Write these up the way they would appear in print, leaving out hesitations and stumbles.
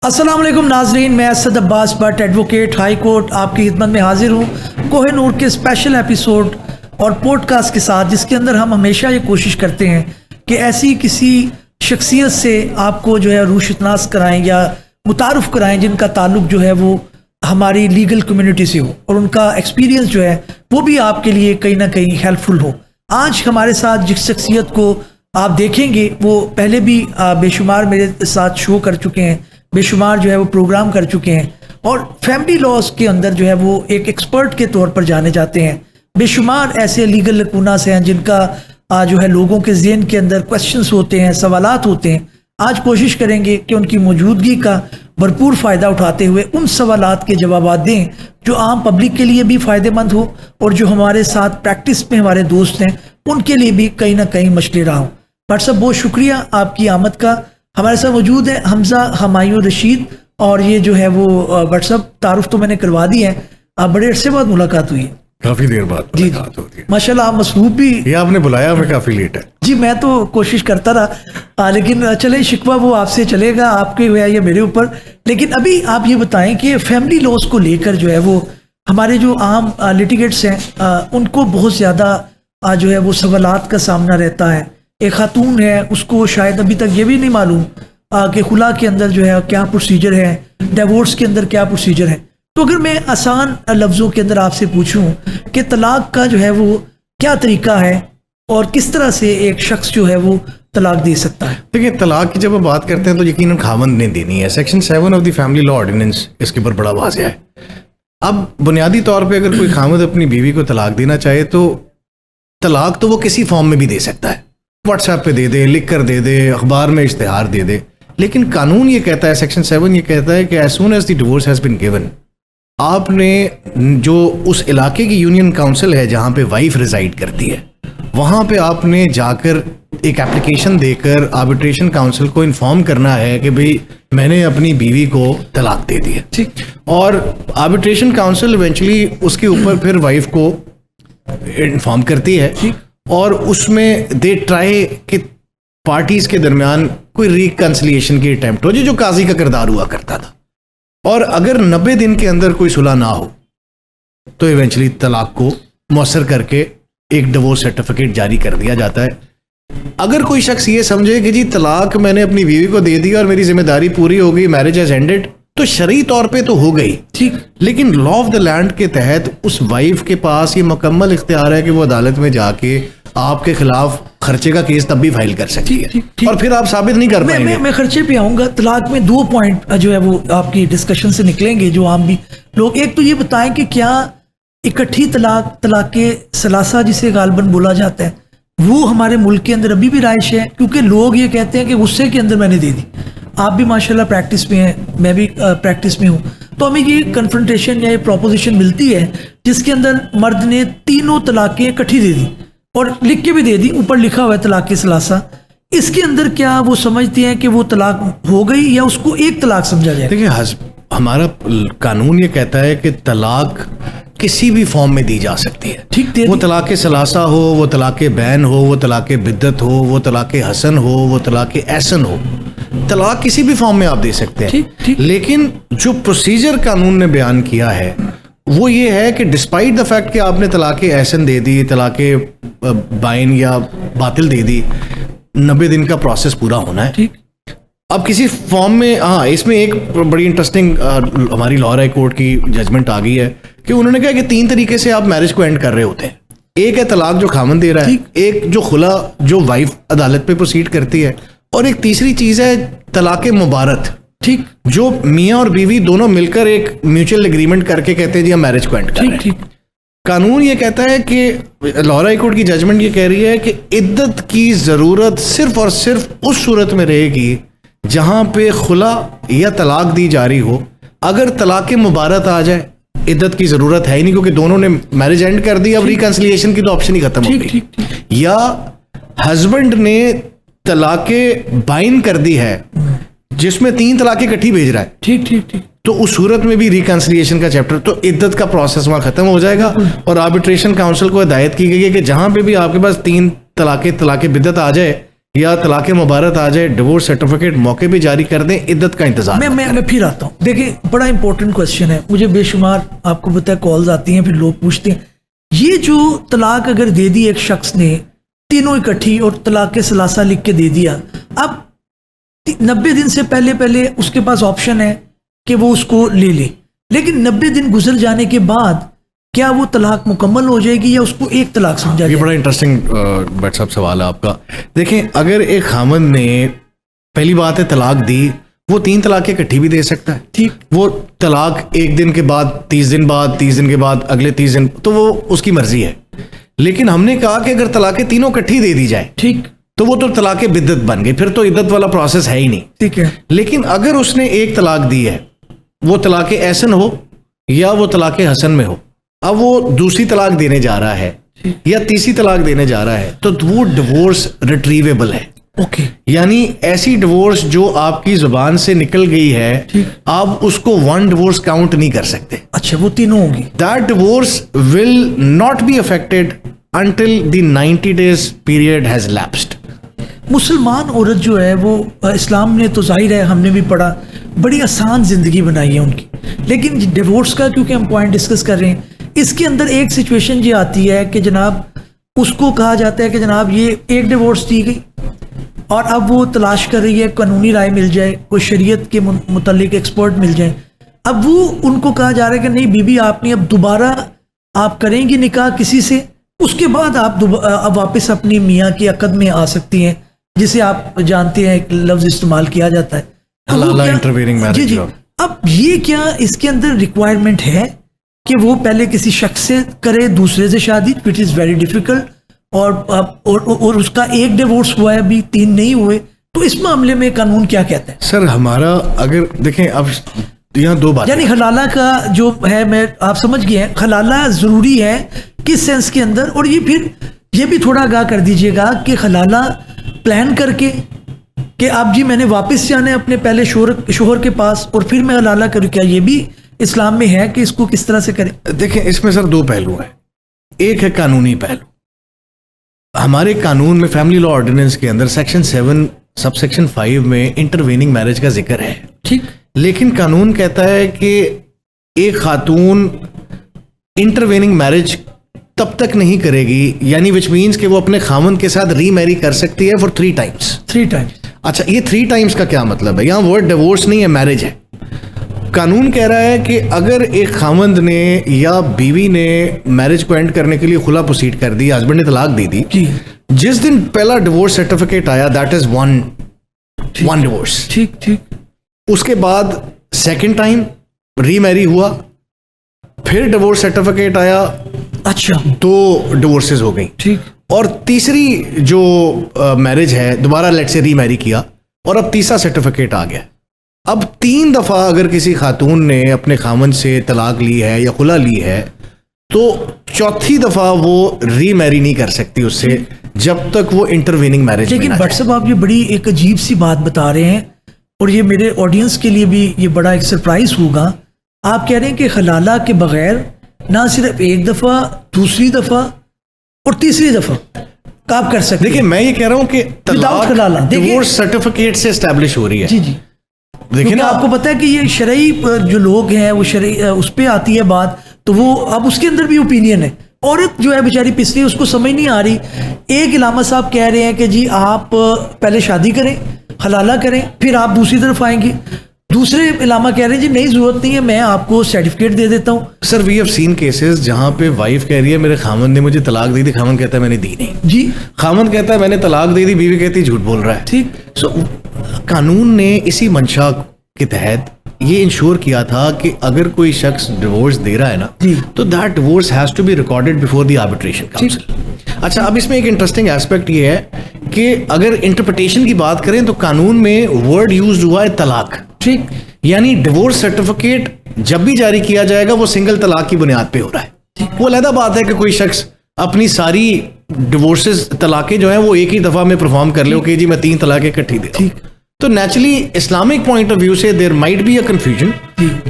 अस्सलाम वालेकुम नाजरीन, मैं Asad Abbas Bhatt advocate high court आपकी खिदमत में हाजिर हूँ कोहिनूर के स्पेशल एपिसोड और पॉडकास्ट के साथ, जिसके अंदर हम हमेशा ये कोशिश करते हैं कि ऐसी किसी शख्सियत से आपको जो है रूशनास कराएं या मुतारुफ कराएं जिनका ताल्लुक जो है वो हमारी लीगल कम्युनिटी से हो और उनका एक्सपीरियंस जो है वो भी आपके लिए कहीं ना कहीं हेल्पफुल हो। आज हमारे साथ जिस शख्सियत को आप देखेंगे वो पहले भी बेशुमार मेरे साथ शो कर चुके हैं, बेशुमार जो है वो प्रोग्राम कर चुके हैं और फैमिली लॉज के अंदर जो है वो एक एक्सपर्ट के तौर पर जाने जाते हैं। बेशुमार ऐसे लीगल लकूनास हैं जिनका जो है लोगों के ज़हन के अंदर क्वेश्चंस होते हैं, सवालात होते हैं। आज कोशिश करेंगे कि उनकी मौजूदगी का भरपूर फ़ायदा उठाते हुए उन सवालात के जवाब दें जो आम पब्लिक के लिए भी फ़ायदेमंद हो और जो हमारे साथ प्रैक्टिस में हमारे दोस्त हैं उनके लिए भी कहीं ना कहीं मसले रहा हो। भट्ट साहब, बहुत शुक्रिया आपकी आमद का। हमारे साथ मौजूद है हमजा हमायूं रशीद और ये जो है वो भट्ट साहब तारुफ तो मैंने करवा दी है, बड़े अरसे बाद मुलाकात हुई है, काफी देर बाद मुलाकात होती है। माशाल्लाह। आप मसरूफ भी, ये आपने बुलाया हमें काफी लेट है जी। मैं तो कोशिश करता रहा लेकिन चले शिकवा वो आपसे चलेगा, आपके हुआ या मेरे ऊपर। लेकिन अभी आप ये बताएं कि फैमिली लॉज को लेकर जो है वो हमारे जो आम लिटिगेट्स हैं उनको बहुत ज़्यादा जो है वो सवालात का सामना रहता है। एक खातून है, उसको शायद अभी तक ये भी नहीं मालूम कि खुला के अंदर जो है क्या प्रोसीजर है, डिवोर्स के अंदर क्या प्रोसीजर है। तो अगर मैं आसान लफ्ज़ों के अंदर आपसे पूछूं कि तलाक का जो है वो क्या तरीका है और किस तरह से एक शख्स जो है वो तलाक दे सकता है। देखिए, तलाक की जब हम बात करते हैं तो यकीनन खावंद ने देनी है। Section 7 of the family law ordinance इसके ऊपर बड़ा वाज़ेह है। अब बुनियादी तौर पे अगर कोई खावंद अपनी बीवी को तलाक देना चाहे तो तलाक तो वो किसी फॉर्म में भी दे सकता है, व्हाट्सएप पे दे दे, लिख कर दे दे, अखबार में इश्तिहार दे दे। लेकिन कानून ये कहता है, सेक्शन 7 ये कहता है कि as soon as the divorce has been given, आपने जो उस इलाके की यूनियन काउंसिल है जहाँ पे वाइफ रिजाइड करती है वहाँ पे आपने जाकर एक एप्लीकेशन देकर आर्बिट्रेशन काउंसिल को इन्फॉर्म करना है कि भाई मैंने अपनी बीवी को तलाक दे दी है। ठीक। और आर्बिट्रेशन काउंसिल इवेंचुअली उसके ऊपर फिर वाइफ को इन्फॉर्म करती है। ठीक। और उसमें दे ट्राई कि पार्टीज के दरमियान कोई रिकंसिलिएशन की अटेम्प्ट हो जो काजी का किरदार हुआ करता था। और अगर 90 दिन के अंदर कोई सुलह ना हो तो इवेंचुअली तलाक को मौसर करके एक डिवोर्स सर्टिफिकेट जारी कर दिया जाता है। अगर कोई शख्स ये समझे कि जी तलाक मैंने अपनी बीवी को दे दी और मेरी जिम्मेदारी पूरी हो गई, मैरिज हैज एंडेड, तो शरई तौर पे तो हो गई, ठीक। लेकिन लॉ ऑफ द लैंड के तहत उस वाइफ के पास ये मुकम्मल इख्तियार है कि वो अदालत में जाके आपके खिलाफ खर्चे का केस तब भी फाइल कर सकती है और फिर आप साबित नहीं कर पाएंगे। मैं खर्चे पे आऊंगा। तलाक में 2 पॉइंट जो है वो आपकी डिस्कशन से निकलेंगे जो आम भी लोग। एक तो ये बताएं कि क्या इकट्ठी तलाक के सलासा जिसे गालबन बोला जाता है वो हमारे मुल्क के अंदर अभी भी राइश है? क्योंकि लोग ये कहते हैं कि गुस्से के अंदर मैंने दे दी। आप भी माशाल्लाह प्रैक्टिस में हैं, मैं भी प्रैक्टिस में हूँ, तो हमें ये कन्फ्रंटेशन या ये प्रोपोजिशन मिलती है जिसके अंदर मर्द ने 3 तलाकें इकट्ठी दे दी और लिख के भी दे दी, ऊपर लिखा हुआ है तलाक के सलासा। इसके अंदर क्या वो समझते हैं कि वो तलाक हो गई या उसको एक तलाक समझा जाए? देखिए, हमारा कानून ये कहता है कि तलाक किसी भी फॉर्म में दी जा सकती है। ठीक। वो तलाक सलासा हो, वो तलाक बैन हो, वो तलाक बिद्दत हो, वो तलाक हसन हो, वो तलाक एहसन हो, तलाक किसी भी फॉर्म में आप दे सकते हैं। ठीक। लेकिन जो प्रोसीजर कानून ने बयान किया है वो ये है कि डिस्पाइट द फैक्ट कि आपने तलाक एहसन दे दी, तलाक बाइन या बातिल दे दी, 90 दिन का प्रोसेस पूरा होना है। ठीक। अब किसी फॉर्म में, हाँ, इसमें एक बड़ी इंटरेस्टिंग हमारी लॉ हाई कोर्ट की जजमेंट आ गई है कि उन्होंने कहा कि 3 तरीके से आप मैरिज को एंड कर रहे होते हैं। एक है तलाक जो खामन दे रहा है, एक जो खुला जो वाइफ अदालत पे प्रोसीड करती है, और एक तीसरी चीज है तलाक मुबारत। ठीक। जो मियाँ और बीवी दोनों मिलकर एक म्यूचुअल एग्रीमेंट करके कहते हैं जी हम मैरिज को एंड कर रहे हैं। कानून ये कहता है कि लॉ हाई कोर्ट की जजमेंट ये कह रही है कि इद्दत की जरूरत सिर्फ और सिर्फ उस सूरत में रहेगी जहां पे खुला या तलाक दी जा रही हो। अगर तलाक मुबारत आ जाए इद्दत की जरूरत है ही नहीं, क्योंकि दोनों ने मैरिज एंड कर दी, अब रिकंसिलिएशन की तो ऑप्शन ही खत्म हो गई। या हस्बैंड ने तलाक बाइन कर दी है जिसमें 3 तलाकें इकट्ठी भेज रहा है। ठीक। तो उस सूरत में भी रिकंसिलिएशन का चैप्टर, तो इद्दत का प्रोसेस वहां खत्म हो जाएगा। और आर्बिट्रेशन काउंसिल को हिदायत की गई है कि जहां पे भी आपके पास 3 तलाक बिद्दत आ जाए या तलाक मुबारक आ जाए, डिवोर्स सर्टिफिकेट मौके पे जारी कर दें, इद्दत का इंतजार? मैं फिर आता हूँ। देखिए, बड़ा इंपॉर्टेंट क्वेश्चन है, मुझे बेशुमार आपको पता है कॉल्स आती हैं, फिर लोग पूछते हैं ये जो तलाक अगर दे दी एक शख्स ने तीनों इकट्ठी और तलाक के सलासा लिख के दे दिया, अब 90 दिन से पहले उसके पास ऑप्शन है कि वो उसको ले ले, लेकिन 90 दिन गुजर जाने के बाद क्या वो तलाक मुकम्मल हो जाएगी या उसको एक तलाक समझा जाएगा? ये बड़ा इंटरेस्टिंग बट सब सवाल है आपका। देखें, अगर एक खामन ने पहली बात है तलाक दी, वो 3 तलाक इकट्ठी भी दे सकता है। ठीक, वो तलाक 1 दिन के बाद, 30 दिन बाद, 30 दिन के बाद, अगले 30 दिन, तो वो उसकी मर्जी है। लेकिन हमने कहा कि अगर तलाकें तीनों इकट्ठी दे दी जाए, ठीक, तो वो तो तलाक बिद्दत बन गई, फिर तो इद्दत वाला प्रोसेस है ही नहीं। ठीक है। लेकिन अगर उसने एक तलाक दी है, वो तलाक एहसन हो या वो तलाक हसन में हो, अब वो दूसरी तलाक देने जा रहा है या तीसरी तलाक देने जा रहा है, तो वो डिवोर्स रिट्रीवेबल है। ओके, यानी ऐसी डिवोर्स जो आपकी जुबान से निकल गई है, आप उसको 1 डिवोर्स काउंट नहीं कर सकते। अच्छा, वो तीनों होगी। That divorce will not be affected until the 90 days period has lapsed. मुसलमान औरत जो है वो इस्लाम ने तो जाहिर है हमने भी पढ़ा बड़ी आसान ज़िंदगी बनाई है उनकी, लेकिन डिवोर्स का क्योंकि हम पॉइंट डिस्कस कर रहे हैं, इसके अंदर एक सिचुएशन ये आती है कि जनाब उसको कहा जाता है कि जनाब ये एक डिवोर्स दी गई और अब वो तलाश कर रही है कानूनी राय मिल जाए, कोई शरीयत के मुतल्लिक एक्सपर्ट मिल जाए। अब वो उनको कहा जा रहा है कि नहीं बीबी, आपने अब दोबारा आप करेंगी निकाह किसी से, उसके बाद आप अब वापस अपनी मियाँ की अक़द में आ सकती हैं, जिसे आप जानते हैं एक लफ्ज़ इस्तेमाल किया जाता है हलाला इंटरवीनिंग मैरिज। जी। अब ये क्या इसके अंदर रिक्वायरमेंट है कि वो पहले किसी शख्स से करे दूसरे से शादी, विच इज़ वेरी डिफिकल्ट, और उसका एक डिवोर्स हुआ है, अभी 3 नहीं हुए, तो इस मामले में कानून क्या कहता है? सर हमारा अगर देखें, अब यहाँ 2 बातें, यानी हलाला का जो है, मैं आप समझ गए हैं हलाला ज़रूरी है किस सेंस के अंदर, और ये फिर ये भी थोड़ा आगाह कर दीजिएगा कि हलाला प्लान करके कि आप जी मैंने वापस जाना है अपने पहले शोहर के पास और फिर मैं हलाला करूँ, क्या ये भी इस्लाम में है कि इसको किस तरह से करें? देखें, इसमें सर 2 पहलू हैं। एक है कानूनी पहलू। हमारे कानून में फैमिली लॉ ऑर्डिनेंस के अंदर सेक्शन 7 सबसेक्शन 5 में इंटरवेनिंग मैरिज का जिक्र है, ठीक, लेकिन कानून कहता है कि एक खातून इंटरवेनिंग मैरिज तब तक नहीं करेगी, यानी विच मीन्स कि वो अपने खामन के साथ रीमैरी कर सकती है फॉर 3 टाइम्स। 3 टाइम्स। अच्छा, ये 3 टाइम्स का क्या मतलब है? यहाँ वर्ड डिवोर्स नहीं है, मैरिज है। कानून कह रहा है कि अगर एक खामंद ने या बीवी ने मैरिज को एंड करने के लिए खुला प्रोसीड कर दी, हस्बैंड ने तलाक दे दी, जिस दिन पहला डिवोर्स सर्टिफिकेट आया दैट इज वन डिवोर्स। ठीक ठीक। उसके बाद सेकंड टाइम रीमैरी हुआ, फिर डिवोर्स सर्टिफिकेट आया, अच्छा 2 डिवोर्सेस हो गई। ठीक। और तीसरी जो मैरिज है, दोबारा लेट से रीमैरी किया और अब तीसरा सर्टिफिकेट आ गया। अब 3 दफा अगर किसी खातून ने अपने खामन से तलाक ली है या खुला ली है, तो चौथी दफा वो रीमैरी नहीं कर सकती उससे जब तक वो इंटरवीनिंग मैरिज। लेकिन बट साहब आप ये बड़ी एक अजीब सी बात बता रहे हैं और ये मेरे ऑडियंस के लिए भी ये बड़ा एक सरप्राइज होगा। आप कह रहे हैं कि हलाला के बगैर ना सिर्फ एक दफा, दूसरी दफा और तीसरी दफा आप कर सकते। देखिए मैं ये कह रहा हूँ कि हलाला डिवोर्स सर्टिफिकेट से एस्टैब्लिश हो रही है। जी जी। देखिए ना, आपको पता है कि ये शरई जो लोग हैं वो शरई उस पर आती है बात, तो वो अब उसके अंदर भी ओपिनियन है। औरत जो है बेचारी पिछली, उसको समझ नहीं आ रही। एक इलामा साहब कह रहे हैं कि जी आप पहले शादी करें, हलाला करें, फिर आप दूसरी तरफ आएंगे। दूसरे इलामा कह रहे हैं जी नहीं जरूरत नहीं है, मैं आपको सर्टिफिकेट दे देता हूँ। Sir we have seen cases जहाँ पे वाइफ कह रही है मेरे खामन ने मुझे तलाक दी थी, खामन कहता है मैंने दी नहीं। जी। खामन कहता है मैंने तलाक दे दी, बीवी कहती है झूठ बोल रहा है। ठीक। सो कानून ने इसी मंशा के तहत ये इंश्योर किया था कि अगर कोई शख्स डिवोर्स दे रहा है ना, तो that divorce has to be recorded before the arbitration council. अच्छा, अब इसमें एक इंटरेस्टिंग एस्पेक्ट ये है कि अगर इंटरप्रिटेशन की बात करें तो कानून में वर्ड यूज हुआ है तलाक। ठीक। यानी डिवोर्स सर्टिफिकेट जब भी जारी किया जाएगा वो सिंगल तलाक की बुनियाद पे हो रहा है। वो अलग बात है कि कोई शख्स अपनी सारी डिवोर्सेस तलाकें जो है वो एक ही दफा में परफॉर्म कर ले कि जी मैं 3 तलाकें इकट्ठी दे रहा हूं। तो naturally Islamic point of view से there might be a confusion,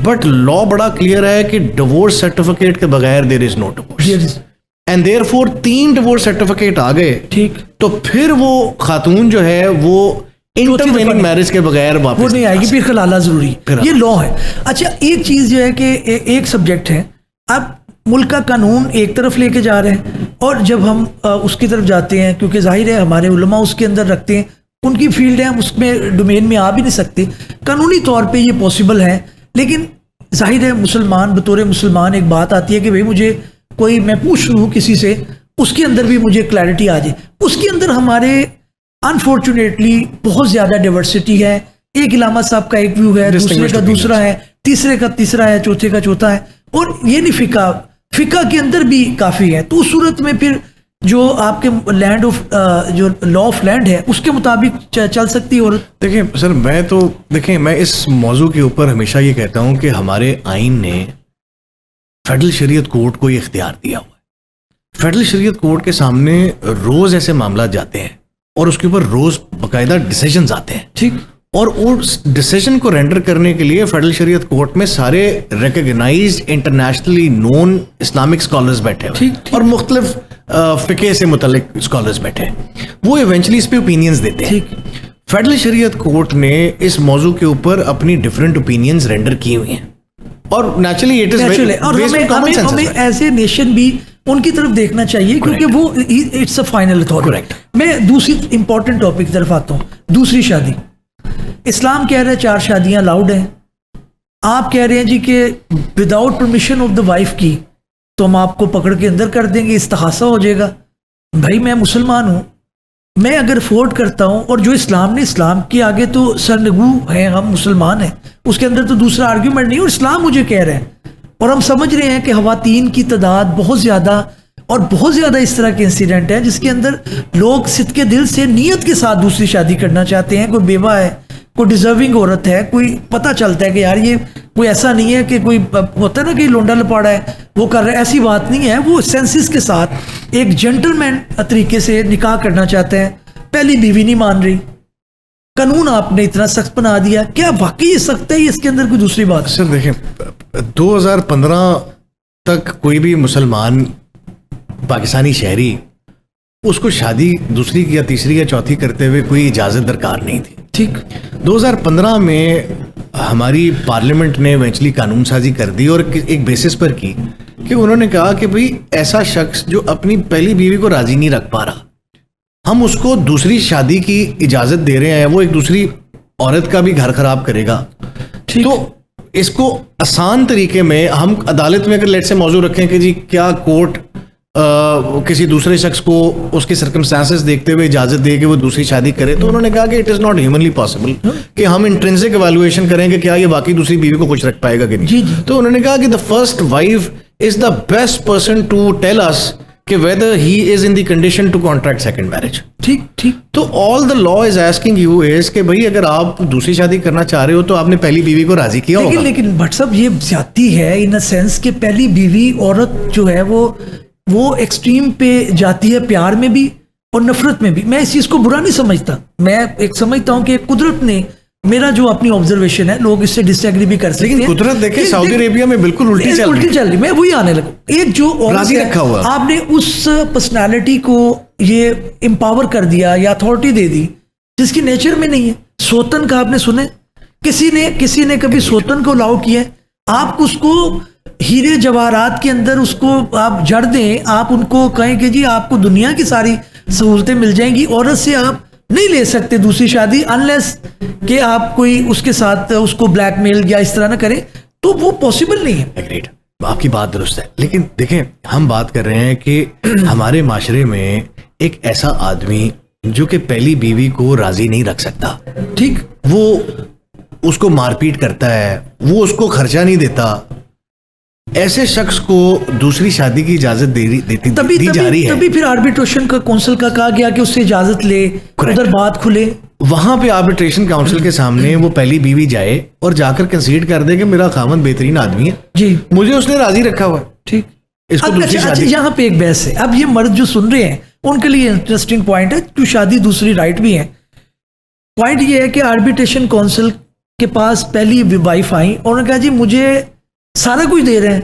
but law बड़ा क्लियर है कि डिवोर्स सर्टिफिकेट के बगैर there is no divorce. And therefore 3 divorce certificate आ गए, ठीक, तो फिर वो खातून जो है वो इंटरवेनिंग मैरिज के बगैर वापस वो नहीं आएगी, फिर खलाला जरूरी, ये लॉ है। अच्छा, एक चीज जो है कि एक सब्जेक्ट है, अब मुल्क का कानून एक तरफ लेके जा रहे हैं, और जब हम उसकी तरफ जाते हैं, क्योंकि जाहिर है हमारे उलमा उसके अंदर रखते हैं, उनकी फील्ड है, हम उसमें डोमेन में आ भी नहीं सकते, कानूनी तौर पे ये पॉसिबल है, लेकिन जाहिर है मुसलमान बतौर मुसलमान एक बात आती है कि भाई मुझे कोई, मैं पूछ लूँ किसी से, उसके अंदर भी मुझे क्लैरिटी आ जाए। उसके अंदर हमारे अनफॉर्चुनेटली बहुत ज़्यादा डाइवर्सिटी है, एक इलामा साहब का एक व्यू है, दूसरे का दूसरा है, तीसरे का तीसरा है, चौथे का चौथा है, और ये नहीं फिका के अंदर भी काफ़ी है। तो उस सूरत में फिर जो आपके लैंड ऑफ जो लॉ ऑफ लैंड है उसके मुताबिक चल सकती है। और देखिए सर, मैं इस मौजू के ऊपर हमेशा ये कहता हूँ कि हमारे आइन ने फेडरल शरीयत कोर्ट को ये इख्तियार दिया हुआ है। फेडरल शरीयत कोर्ट के सामने रोज ऐसे मामला जाते हैं और उसके ऊपर रोज बाकायदा डिसीजंस आते हैं, ठीक, और उस डिसीजन को रेंडर करने के लिए फेडरल शरीयत कोर्ट में सारे recognised internationally known Islamic scholars बैठे हुए, ठीक, और मुख्तलिफ फिके से मुतल्लिक स्कॉलर्स बैठे हैं, वो इवेंचुअली इस पे ओपिनियंस देते हैं। फेडरल शरीयत कोर्ट ने इस मौजू के ऊपर अपनी डिफरेंट ओपिनियंस रेंडर की हुई हैं, और नेचुरली इट इज, और हमें एज ए नेशन भी उनकी तरफ देखना चाहिए, क्योंकि वो इट्स अ फाइनल अथॉरिटी। मैं दूसरी इंपॉर्टेंट टॉपिक की तरफ आता हूँ, दूसरी शादी। इस्लाम कह रहा है 4 शादियां अलाउड हैं, आप कह रहे हैं जी कि without permission of the wife की तो हम आपको पकड़ के अंदर कर देंगे, इस्तिहासा हो जाएगा। भाई मैं मुसलमान हूँ, मैं अगर अफोर्ड करता हूँ, और जो इस्लाम ने, इस्लाम के आगे तो सरनगू हैं, हम मुसलमान हैं, उसके अंदर तो दूसरा आर्ग्यूमेंट नहीं, और इस्लाम मुझे कह रहे हैं, और हम समझ रहे हैं कि खवातीन की तादाद बहुत ज़्यादा, और बहुत ज़्यादा इस तरह के इंसिडेंट हैं जिसके अंदर लोग सिद्के दिल से नीयत के साथ दूसरी शादी करना चाहते हैं। कोई बेवा है, कोई डिजर्विंग औरत है, कोई पता चलता है कि यार ये कोई ऐसा नहीं है कि कोई होता है ना कि लोंडा लपाड़ा है वो कर रहा है, ऐसी बात नहीं है। वो सेंसिस के साथ एक जेंटलमैन तरीके से निकाह करना चाहते हैं, पहली बीवी नहीं मान रही, कानून आपने इतना सख्त बना दिया, क्या वाकई ये सख्त है, इसके अंदर कोई दूसरी बात? सर देखें, 2015 तक कोई भी मुसलमान पाकिस्तानी शहरी, उसको शादी दूसरी या तीसरी या चौथी करते हुए कोई इजाज़त दरकार नहीं थी, ठीक। 2015 में हमारी पार्लियामेंट ने इवेंचुअली कानून साजी कर दी, और एक बेसिस पर की कि उन्होंने कहा कि भाई ऐसा शख्स जो अपनी पहली बीवी को राजी नहीं रख पा रहा, हम उसको दूसरी शादी की इजाज़त दे रहे हैं, वो एक दूसरी औरत का भी घर खराब करेगा, तो इसको आसान तरीके में हम अदालत में अगर लेट से मौजू रखें कि जी क्या कोर्ट किसी दूसरे शख्स को उसके सर्कमस्टांसेस देखते हुए इजाजत दे कि वो दूसरी शादी करे, तो उन्होंने कहा कि it is not humanly possible कि हम इंट्रिंसिक इवैल्यूएशन करें कि क्या ये बाकी दूसरी बीवी को खुश रख पाएगा कि नहीं। तो उन्होंने कहा कि the first wife is the best person to tell us कि whether he is in the condition to contract second marriage, ठीक ठीक। तो all the law is asking you is कि भाई अगर आप दूसरी शादी करना चाह रहे हो तो आपने पहली बीवी को राजी किया होगा। लेकिन भट्ट साहब ये ज्यादती है इन अ सेंस कि पहली बीवी औरत जो है वो एक्सट्रीम पे जाती है, प्यार में भी और नफरत में भी। मैं इस चीज को बुरा नहीं समझता, मैं एक समझता हूँ कि कुदरत ने, मेरा जो अपनी ऑब्जर्वेशन है, लोग इससे डिसएग्री भी कर सकते हैं, लेकिन कुदरत देखें सऊदी अरेबिया में बिल्कुल उल्टी चल रही। मैं वही आने लगा, एक जो राजी रखा हुआ, आपने उस पर्सनालिटी को ये एम्पावर कर दिया या अथॉरिटी दे दी जिसकी नेचर में नहीं है। सोतन का आपने सुने, किसी ने कभी सोतन को अलाउ किया है? आप उसको हीरे जवाहरात के अंदर उसको आप जड़ दें, आप उनको कहें कि जी आपको दुनिया की सारी सहूलतें मिल जाएंगी, औरत से आप नहीं ले सकते दूसरी शादी अनलेस कि आप कोई उसके साथ उसको ब्लैकमेल या इस तरह ना करें, तो वो पॉसिबल नहीं है। एग्रीड, आपकी बात दुरुस्त है, लेकिन देखें हम बात कर रहे हैं कि हमारे माशरे में एक ऐसा आदमी जो कि पहली बीवी को राजी नहीं रख सकता, ठीक, वो उसको मारपीट करता है, वो उसको खर्चा नहीं देता, ऐसे शख्स को दूसरी शादी की इजाजत दी जा रही है। तभी फिर आर्बिट्रेशन का काउंसिल का कहा गया कि उससे इजाजत ले, उधर बात खुले, वहां पे आर्बिट्रेशन काउंसिल के सामने वो पहली बीवी जाए और जाकर कंसीड कर दे कि मेरा खामद बेहतरीन आदमी है जी, मुझे उसने राजी रखा हुआ, ठीक, इसको दूसरी शादी। यहाँ पे एक बहस है, अब ये मर्द जो सुन रहे हैं उनके लिए इंटरेस्टिंग पॉइंट है, जो शादी दूसरी राइट भी है। पॉइंट ये है कि आर्बिट्रेशन काउंसिल के पास पहली वाइफ आई, उन्होंने कहा जी मुझे सारा कुछ दे रहे हैं,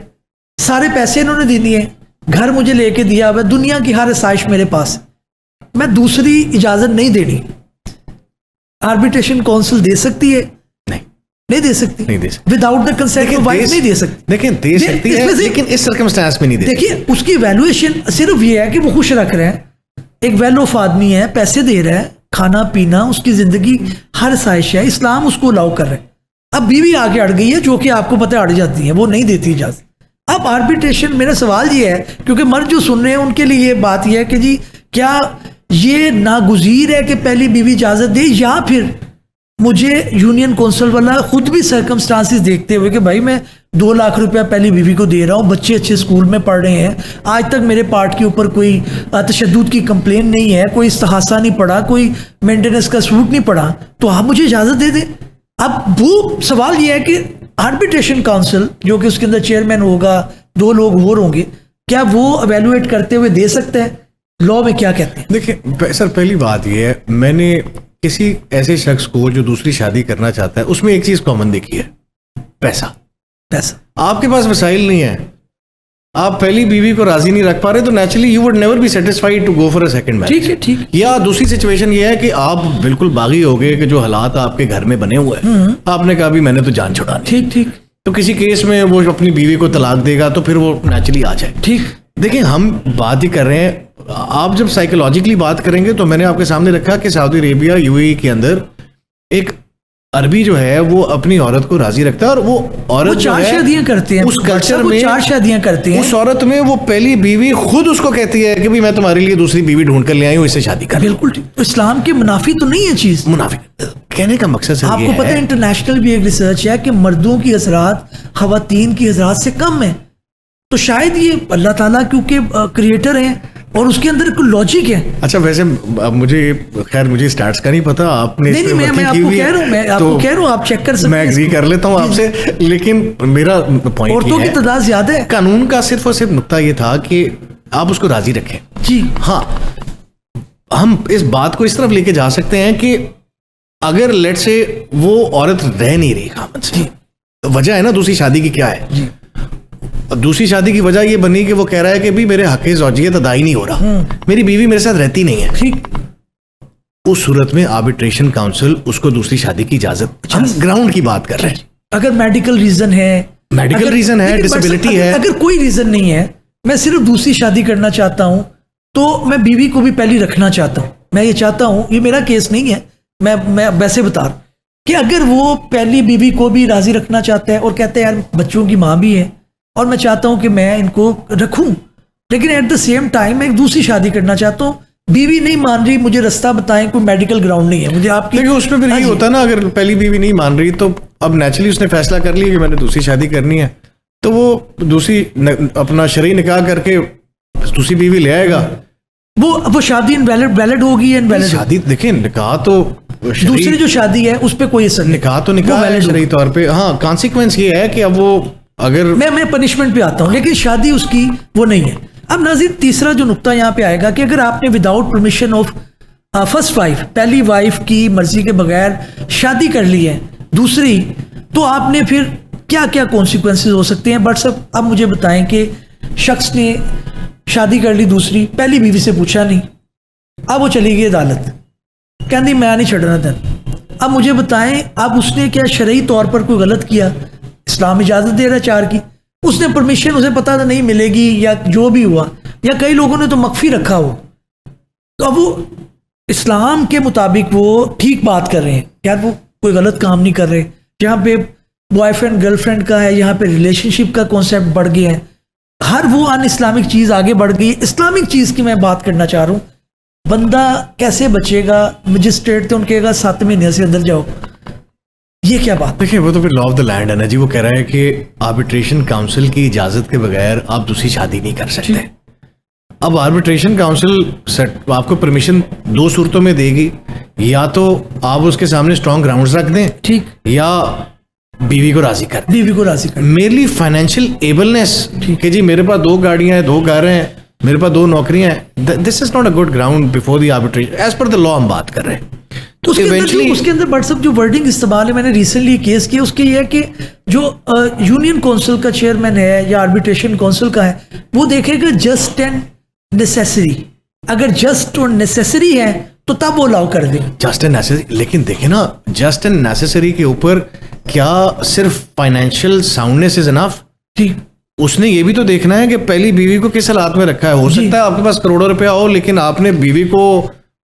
सारे पैसे इन्होंने दे दिए, घर मुझे लेके दिया हुआ है, दुनिया की हर आसाइश मेरे पास है, मैं दूसरी इजाजत नहीं देनी, आर्बिट्रेशन काउंसिल दे सकती है? नहीं दे सकती, नहीं दे सकती। Without the consent of wife नहीं दे सकती। लेकिन दे सकती है, लेकिन इस सर्कमस्टेंस में नहीं दे। देखिए उसकी वैल्यूएशन सिर्फ ये है कि वो खुश रख रहे हैं, एक वेल ऑफ आदमी है, पैसे दे रहा है, खाना पीना, उसकी जिंदगी हर साइश है, इस्लाम उसको अलाउ कर रहे हैं। अब बीवी आगे अड़ गई है, जो कि आपको पता है अड़ जाती है, वो नहीं देती इजाजत। अब आर्बिट्रेशन, मेरा सवाल ये है, क्योंकि मर्द जो सुन रहे हैं उनके लिए ये बात ये है कि जी क्या ये नागुज़ीर है कि पहली बीवी इजाजत दे, या फिर मुझे यूनियन कौंसिल वाला खुद भी सर्कमस्टांसिस देखते हुए कि भाई मैं 2 लाख रुपया पहली बीवी को दे रहा हूँ, बच्चे अच्छे स्कूल में पढ़ रहे हैं, आज तक मेरे पार्ट के ऊपर कोई तशद्दुद की कंप्लेन नहीं है, कोई इस्तहासा नहीं पड़ा, कोई मेंटेनेंस का सूट नहीं पड़ा, तो आप मुझे इजाज़त दे दें। अब वो सवाल ये है कि आर्बिट्रेशन काउंसिल जो कि उसके अंदर चेयरमैन होगा, 2 लोग और होंगे, क्या वो एवेलुएट करते हुए दे सकते हैं? लॉ में क्या कहते हैं? देखिए सर, पहली बात ये है, मैंने किसी ऐसे शख्स को जो दूसरी शादी करना चाहता है उसमें एक चीज कॉमन देखी है, पैसा। आपके पास वसाइल नहीं है, आप पहली बीवी को राजी नहीं रख पा रहे, तो naturally you would never be satisfied to go for a second marriage. ठीक है, ठीक। या दूसरी सिचुएशन ये है कि आप बिल्कुल बागी हो गए कि जो हालात आपके घर में बने हुए हैं, आपने कहा भी मैंने तो जान छुड़ानी। ठीक ठीक। तो किसी केस में वो अपनी बीवी को तलाक देगा तो फिर वो नेचुरली आ जाए। ठीक। देखिए हम बात ही कर रहे हैं, आप जब साइकोलॉजिकली बात करेंगे तो मैंने आपके सामने रखा कि सऊदी अरेबिया यूएई के अंदर एक अरबी जो है वो अपनी औरत को राजी रखता है, और वो औरत जो 4 है शादियां करते हैं, उस कल्चर में 4 शादियां करते हैं। उस औरत में वो पहली बीवी खुद उसको कहती है कि भाई मैं तुम्हारे लिए दूसरी बीवी ढूंढ कर ले आई हूँ, इससे शादी कर। बिल्कुल ठीक। तो इस्लाम के मुनाफी तो नहीं है चीज। मुनाफी कहने का मकसद सर आपको पता है इंटरनेशनल भी एक रिसर्च है कि मर्दों की हजरात खवातीन की हजरात से कम है, तो शायद ये अल्लाह ताला क्योंकि क्रिएटर हैं और उसके अंदर कोई लॉजिक है। अच्छा वैसे मुझे खैर मुझे स्टार्ट्स का नहीं पता, आपने नहीं मैं आपको कह रहा हूँ, मैं आपको कह रहा हूँ, आप चेक कर सकते हैं। मैं एग्री कर लेता हूँ आपसे, लेकिन मेरा पॉइंट औरतों की तादाद ज्यादा है। कानून का सिर्फ और सिर्फ नुक्ता ये था कि आप उसको राजी रखें। जी हाँ, हम इस बात को इस तरफ लेके जा सकते हैं कि अगर लेट से वो औरत रह नहीं रही खामद से, वजह है ना दूसरी शादी की क्या है जी। दूसरी शादी की वजह ये बनी कि वो कह रहा है कि भी मेरे हक़ ज़ौजियत अदाई नहीं हो रहा, मेरी बीवी मेरे साथ रहती नहीं है। ठीक। उस सूरत में आर्बिट्रेशन काउंसिल उसको दूसरी शादी की इजाजत, हम ग्राउंड की बात कर रहे हैं। अगर मेडिकल रीजन है, डिसेबिलिटी है, अगर कोई रीजन नहीं है, मैं सिर्फ दूसरी शादी करना चाहता हूं, तो मैं बीवी को भी पहली रखना चाहता हूं। मैं ये चाहता हूं, ये मेरा केस नहीं है, मैं वैसे बता रहा हूं कि अगर वो पहली बीवी को भी राजी रखना चाहता है और कहता है यार बच्चों की माँ भी है और मैं चाहता हूं कि मैं इनको रखूं, लेकिन एट द सेम टाइम मैं एक दूसरी शादी करना चाहता हूं, बीवी नहीं मान रही, मुझे रास्ता बताएं, कोई मेडिकल ग्राउंड नहीं है मुझे आपकी। देखिए उसमें फिर यही होता है ना, अगर पहली बीवी नहीं मान रही तो अब नेचुरली उसने फैसला कर लिया कि मैंने दूसरी शादी करनी है, तो वो दूसरी अपना शरई निकाह करके दूसरी बीवी ले आएगा, वो शादी इनवैलिड होगी। इनवैलिड शादी देखिए, निकाह तो दूसरी जो शादी है उस पर कोई असर, निकाह तो निकाह है शरई तौर पे। हाँ, कॉन्सिक्वेंस ये है कि अब वो अगर मैं पनिशमेंट पे आता हूँ, लेकिन शादी उसकी वो नहीं है। अब नाज़रीन तीसरा जो नुक्ता यहाँ पे आएगा कि अगर आपने without permission of first wife, पहली वाइफ की मर्जी के बगैर शादी कर ली है दूसरी, तो आपने फिर क्या क्या कॉन्सिक्वेंसेज हो सकते हैं? बट सब अब मुझे बताएं कि शख्स ने शादी कर ली दूसरी, पहली बीवी से पूछा नहीं, अब वो चली गई अदालत, कहती मैं नहीं छड़ना तेन। अब मुझे बताएं, अब उसने क्या शरई तौर पर कोई गलत किया? इस्लाम इजाज़त दे रहा है 4 की, उसने परमिशन, उसे पता था नहीं मिलेगी या जो भी हुआ, या कई लोगों ने तो मख्फी रखा हो, तो अब वो इस्लाम के मुताबिक वो ठीक बात कर रहे हैं, यार वो कोई गलत काम नहीं कर रहे। जहाँ पे बॉयफ्रेंड गर्लफ्रेंड का है, यहाँ पे रिलेशनशिप का कॉन्सेप्ट बढ़ गया है, हर वो अन इस्लामिक चीज़ आगे बढ़ गई। इस्लामिक चीज़ की मैं बात करना चाह रहा हूँ, बंदा कैसे बचेगा? मजिस्ट्रेट तो उनके कहा 7 महीने से अंदर जाओ, ये क्या बात? देखिए वो तो फिर लॉ ऑफ द लैंड है ना जी, वो कह रहा है कि आर्बिट्रेशन काउंसिल की इजाजत के बगैर आप दूसरी शादी नहीं कर सकते। अब आर्बिट्रेशन काउंसिल आपको परमिशन 2 सूरतों में देगी, या तो आप उसके सामने स्ट्रॉन्ग ग्राउंड्स रख दें, ठीक, या बीवी को राजी कर मेरली फाइनेंशियल एबलनेस कि जी मेरे पास 2 गाड़ियां हैं, 2 कारें हैं, मेरे पास 2 नौकरियां हैं, this is not a good ground before the arbitration as per the law हम बात कर रहे हैं। तो उसके अंदर बट सब जो वर्डिंग इस्तेमाल है, मैंने रिसेंटली केस किया, उसके ये है कि जो यूनियन काउंसिल का चेयरमैन है या आर्बिट्रेशन काउंसिल का है, वो देखेगा जस्ट एंड नेसेसरी। अगर जस्ट और नेसेसरी है तो तब वो अलाउ कर दे जस्ट एंड नेसेसरी। लेकिन देखे ना, जस्ट एंड नेसेसरी के ऊपर क्या सिर्फ फाइनेंशियल साउंडनेस इज इनफ? ठीक, उसने ये भी तो देखना है कि पहली बीवी को किस हालात में रखा है। हो सकता है आपके पास करोड़ों रुपया हो, लेकिन आपने बीवी को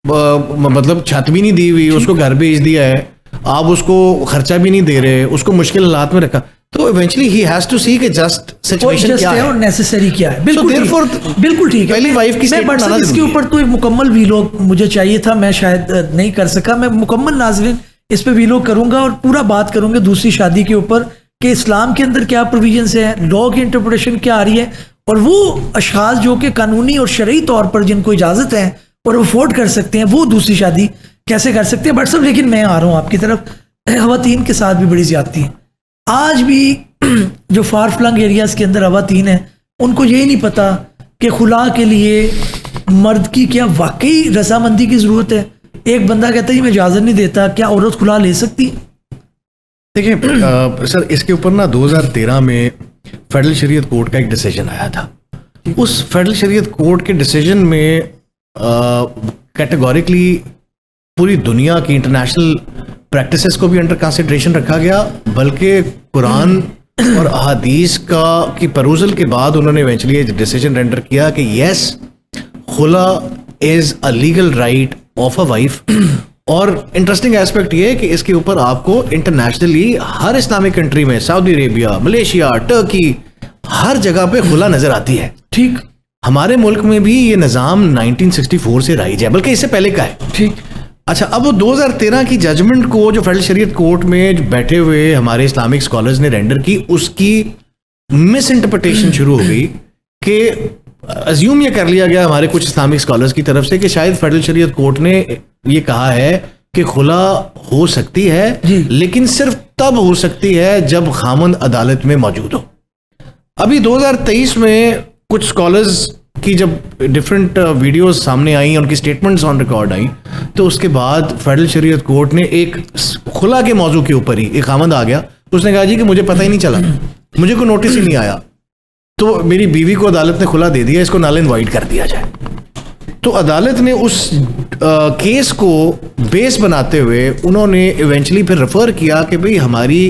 मतलब छत भी नहीं दी हुई, उसको घर भेज दिया है, आप उसको खर्चा भी नहीं दे रहे, उसको मुश्किल हालात में रखा, तो इवेंचुअली ही हैज टू सी कि जस्ट सिचुएशन क्या है और नेसेसरी क्या है। बिल्कुल बिल्कुल ठीक है। पहली वाइफ की स्टेटमेंट आना इसके ऊपर तो एक मुकम्मल वीलॉग मुझे चाहिए था, मैं शायद नहीं कर सका। मैं मुकम्मल नाज़रीन इस पे वीलॉग करूंगा और पूरा बात करूंगा दूसरी शादी के ऊपर कि इस्लाम के अंदर क्या प्रोविजंस हैं, लॉ की इंटरप्रिटेशन क्या आ रही है, और वो अशखास जो कि कानूनी और शरई तौर पर जिनको इजाज़त है और अफोर्ड कर सकते हैं, वो दूसरी शादी कैसे कर सकते हैं। बट सब लेकिन मैं आ रहा हूँ आपकी तरफ, ख़वातीन के साथ भी बड़ी ज़्यादती है। आज भी जो फार फ्लंग एरियाज़ के अंदर ख़वातीन हैं, उनको यही नहीं पता कि खुला के लिए मर्द की क्या वाकई रजामंदी की ज़रूरत है। एक बंदा कहता है मैं इजाज़त नहीं देता, क्या औरत खुला ले सकती है? देखिए सर, इसके ऊपर ना 2013 में फेडरल शरीयत कोर्ट का एक डिसीजन आया था। उस फेडरल शरीयत कोर्ट के डिसीजन में कैटेगोरिकली पूरी दुनिया की इंटरनेशनल प्रैक्टिसेस को भी अंडर कंसिडरेशन रखा गया, बल्कि कुरान और अहादीस की परूजल के बाद उन्होंने इवेंचुअली डिसीजन रेंडर किया कि यस, खुला is a legal right of a wife. और इंटरेस्टिंग एस्पेक्ट ये है कि इसके ऊपर आपको इंटरनेशनली हर इस्लामिक कंट्री में, सऊदी अरेबिया, मलेशिया, टर्की, हर जगह पे खुला नजर आती है। ठीक, हमारे मुल्क में भी ये निज़ाम 1964 से राइज है, बल्कि इससे पहले का है। ठीक, अच्छा, अब वो 2013 की जजमेंट को जो फेडरल शरीयत कोर्ट में बैठे हुए हमारे इस्लामिक स्कॉलर्स ने रेंडर की, उसकी मिस इंटरप्रिटेशन शुरू हो गई कि अज्यूम ये कर लिया गया हमारे कुछ इस्लामिक स्कॉलर्स की तरफ से कि शायद फेडरल शरीयत कोर्ट ने ये कहा है कि खुला हो सकती है, लेकिन सिर्फ तब हो सकती है जब खामंद अदालत में मौजूद हो। अभी 2023 में कुछ स्कॉलर्स की जब डिफरेंट वीडियोस सामने आई, उनकी स्टेटमेंट्स ऑन रिकॉर्ड आई, तो उसके बाद फेडरल शरीयत कोर्ट ने एक खुला के मौजू के ऊपर ही एक खामंद आ गया, उसने कहा जी कि मुझे पता ही नहीं चला, मुझे कोई नोटिस ही नहीं आया, तो मेरी बीवी को अदालत ने खुला दे दिया, इसको नल एंड वाइड कर दिया जाए। तो अदालत ने उस केस को बेस बनाते हुए उन्होंने इवेंचुअली फिर रेफर किया कि भाई हमारी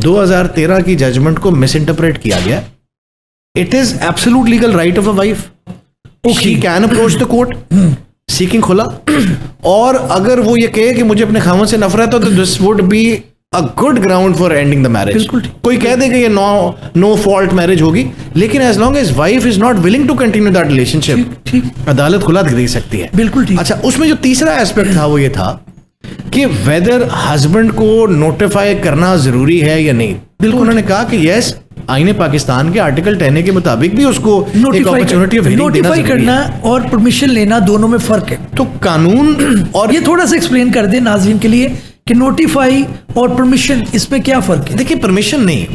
2013 की जजमेंट को मिस इंटरप्रेट किया गया। It is absolute legal right of a wife, she can approach the court seeking खुला, और अगर वो ये कहे कि मुझे अपने खामन से नफरत है तो this would be a good ground for ending the marriage. कोई कह देगा ये नो फॉल्ट मैरिज होगी, लेकिन as long as wife is not willing to continue that relationship, अदालत खुला दे सकती है। बिल्कुल ठीक। अच्छा, उसमें जो तीसरा एस्पेक्ट था वो ये था कि वेदर हस्बैंड को नोटिफाई करना जरूरी है या नहीं। बिल्कुल, उन्होंने कहा कि यस, आईने पाकिस्तान के आर्टिकल 10 के मुताबिक भी उसको नोटिफाई करना और परमिशन लेना दोनों में फर्क है। तो कानून, और ये थोड़ा सा एक्सप्लेन कर दें नाज़रीन के लिए कि नोटिफाई और परमिशन, इसमें क्या फर्क है? देखिए, परमिशन नहीं,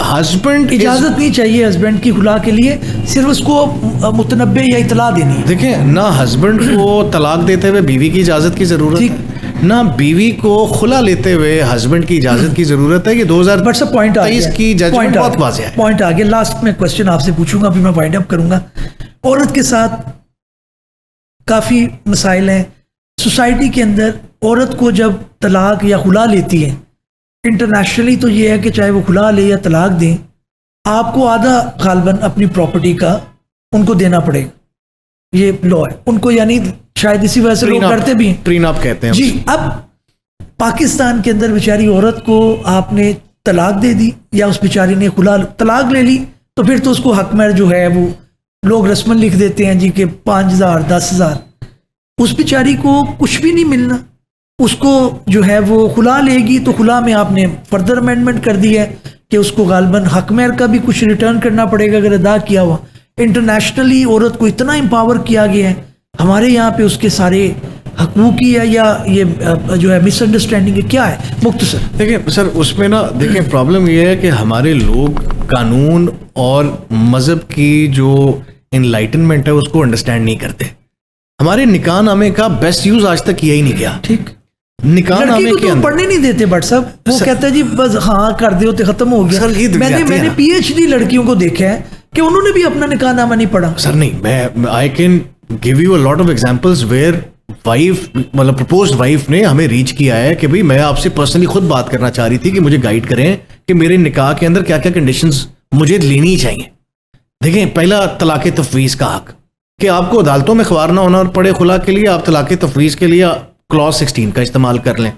हस्बैंड इजाजत नहीं चाहिए हस्बैंड की खुला के लिए, सिर्फ उसको मुतनब्बे या इतला देनी है। देखिए, ना हस्बैंड को तलाक देते हुए बीवी की इजाजत की जरूरत है, ना बीवी को खुला लेते हुए हस्बैंड की इजाजत की जरूरत है। कि 2023 की जजमेंट बहुत वाज़ेह है। पॉइंट आ गया। लास्ट में क्वेश्चन आपसे पूछूंगा, फिर मैं वाइंड अप करूंगा। औरत के साथ काफी मसाइल हैं सोसाइटी के अंदर। औरत को जब तलाक या खुला लेती है, इंटरनेशनली तो ये है कि चाहे वो खुला ले या तलाक दें, आपको आधा गालबन अपनी प्रॉपर्टी का उनको देना पड़ेगा, ये लॉ है उनको, यानी शायद इसी वजह से लोग करते भी प्रीनअप कहते हैं जी। अब पाकिस्तान के अंदर बेचारी औरत को आपने तलाक दे दी या उस बेचारी ने खुला तलाक ले ली, तो फिर तो उसको हक महर जो है वो लोग रस्मन लिख देते हैं जी कि 5,000 10,000, उस बेचारी को कुछ भी नहीं मिलना। उसको जो है वो खुला लेगी तो खुला में आपने फर्दर अमेंडमेंट कर दी है कि उसको गालबन हक महर का भी कुछ रिटर्न करना पड़ेगा अगर अदा किया हुआ। इंटरनेशनली औरत को इतना एम्पावर किया गया है, हमारे यहाँ पे उसके सारे हकूकी है या ये जो है मिसअंडरस्टैंडिंग है, क्या है मुख्तसर? देखिए सर, उसमें ना देखिए प्रॉब्लम ये है कि हमारे लोग कानून और मज़हब की जो इनलाइटनमेंट है उसको अंडरस्टैंड नहीं करते। हमारे निकाह नामे का बेस्ट यूज आज तक किया ही नहीं गया। ठीक, निकाहनामे को के तो अंदर पढ़ने नहीं देते भट्ट साहब, वो कहते हैं जी बस हाँ कर दो तो खत्म हो सर, ये गया। मैंने PhD लड़कियों को देखा है कि उन्होंने भी अपना निकाहनामा नहीं पढ़ा। सर नहीं, मैं I can give you a lot of examples where wife, मतलब प्रपोज्ड वाइफ ने हमें रीच किया है कि भाई मैं आपसे पर्सनली खुद बात करना चाह रही थी कि मुझे गाइड करें कि मेरे निकाह के अंदर क्या क्या कंडीशंस मुझे लेनी चाहिए। देखें, पहला तलाक तफवीज़ का हक, कि आपको अदालतों में ख्वार ना होना पड़े खुला के लिए, आप तलाक तफवीज़ के लिए क्लॉज 16 का इस्तेमाल कर लें।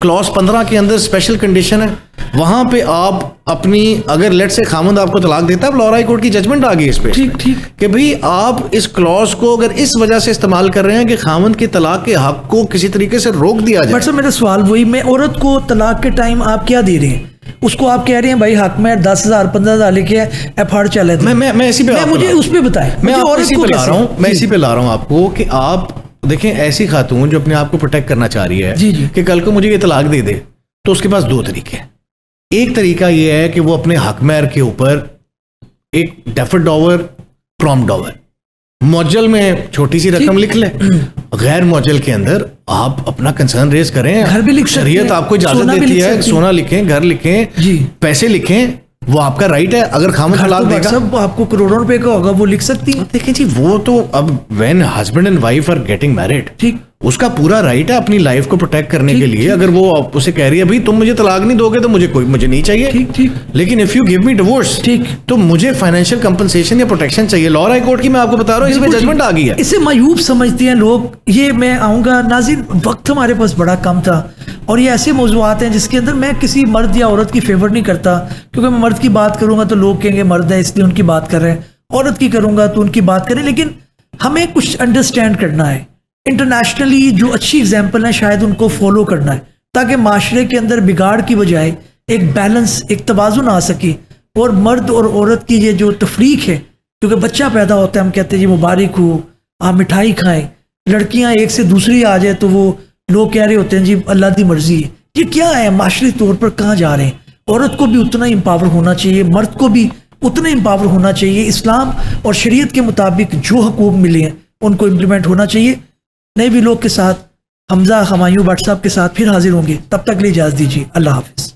क्लॉज 15 के अंदर स्पेशल कंडीशन है, वहां पे आप अपनी, अगर लेट से खामद आपको तलाक देता है, लाहौर हाई कोर्ट की जजमेंट आ गई इस पे, ठीक ठीक, कि भाई आप इस क्लॉज को अगर इस वजह से इस्तेमाल कर रहे हैं कि खामद के तलाक के हक को किसी तरीके से रोक दिया जाए। बट सर मेरा सवाल वही, मैं औरत को तलाक के टाइम आप क्या दे रहे हैं? उसको आप कह रहे हैं भाई हक में 10,000 15,000 लेके एफआर चले थे। मैं इसी पे, मुझे उस पे बताएं, मैं इसी पे ला रहा हूँ, मैं इसी पे ला रहा हूँ आपको कि आप देखें, ऐसी खातून जो अपने आप को प्रोटेक्ट करना चाह रही है जी जी, कि कल को मुझे ये तलाक दे दे, तो उसके पास दो तरीके हैं। एक तरीका ये है कि वो अपने हक महर के ऊपर एक डेफर्ड डॉवर, प्रॉम्प्ट डॉवर, मौजल में छोटी सी रकम लिख ले, गैर मौजल के अंदर आप अपना कंसर्न रेज करें, घर भी लिख सकते हैं, शरीयत आपको इजाजत देती है, सोना लिखें, घर लिखें जी, पैसे लिखें, वो आपका राइट है। अगर खामद तलाक देगा, सब आपको करोड़ों रुपए का होगा, वो लिख सकती है। देखिए जी, वो तो अब when husband and wife are getting married, ठीक, उसका पूरा राइट है अपनी लाइफ को प्रोटेक्ट करने के लिए। अगर वो उसे कह रही है भाई तुम मुझे तलाक नहीं दोगे तो मुझे नहीं चाहिए, ठीक ठीक, लेकिन if you give me divorce, ठीक, तो मुझे फाइनेंशियल कंपनसेशन या प्रोटेक्शन चाहिए। लाहौर हाई कोर्ट की मैं आपको बता रहा हूँ, इसमें जजमेंट आ गई है। इसे मायूब समझते हैं लोग। ये मैं आऊँगा नाज़रीन, वक्त हमारे पास बड़ा कम था और ये ऐसे मौज़ूआत हैं जिसके अंदर मैं किसी मर्द या औरत की फेवर नहीं करता, क्योंकि मैं मर्द की बात करूँगा तो लोग कहेंगे मर्द है इसलिए उनकी बात कर रहे हैं, औरत की करूँगा तो उनकी बात करें। लेकिन हमें कुछ अंडरस्टैंड करना है, इंटरनेशनली जो अच्छी एग्जाम्पल है शायद उनको फॉलो करना है, ताकि माशरे के अंदर बिगाड़ की बजाय एक बैलेंस, एक तवाज़ुन आ सके। और मर्द और औरत की ये जो तफरीक है, क्योंकि बच्चा पैदा होता है हम कहते हैं जी मुबारक हो, आप मिठाई खाएं, लड़कियां एक से दूसरी आ जाए तो वो लोग कह रहे होते हैं जी अल्लाह की मर्जी है। ये क्या है, माशरे तौर पर कहाँ जा रहे हैं? औरत को भी उतना ही एम्पावर होना चाहिए, मर्द को भी उतना एम्पावर होना चाहिए। इस्लाम और शरीयत के मुताबिक जो हकूक मिले हैं उनको इम्प्लीमेंट होना चाहिए। नए भी लोग के साथ हमजा हमायूं भट्ट साहब के साथ फिर हाजिर होंगे, तब तक के लिए इजाज़त दीजिए। अल्लाह हाफिज़।